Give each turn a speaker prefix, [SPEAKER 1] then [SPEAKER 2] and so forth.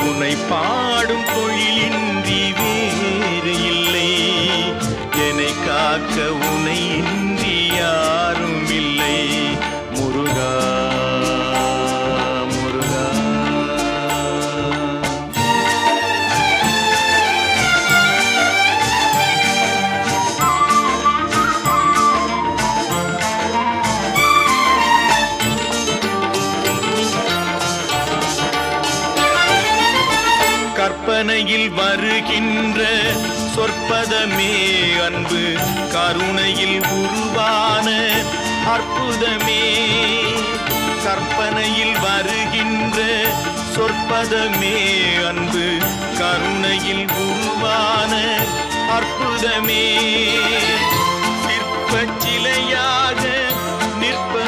[SPEAKER 1] உன்னை பாடும் தொழிலின்றி வேறு இல்லை. என்னை காக்க உன்னை இன்றி யாரும் இல்லை. முருகா முருகா. கற்பனையில் வருகின்ற சொற்பதமே அன்பு, கருணையில் உருவான அற்புதமே. கற்பனையில் வருகின்ற சொற்பதமே அன்பு, கருணையில் உருவான அற்புதமே. சிற்பச் சிலையாக நிற்ப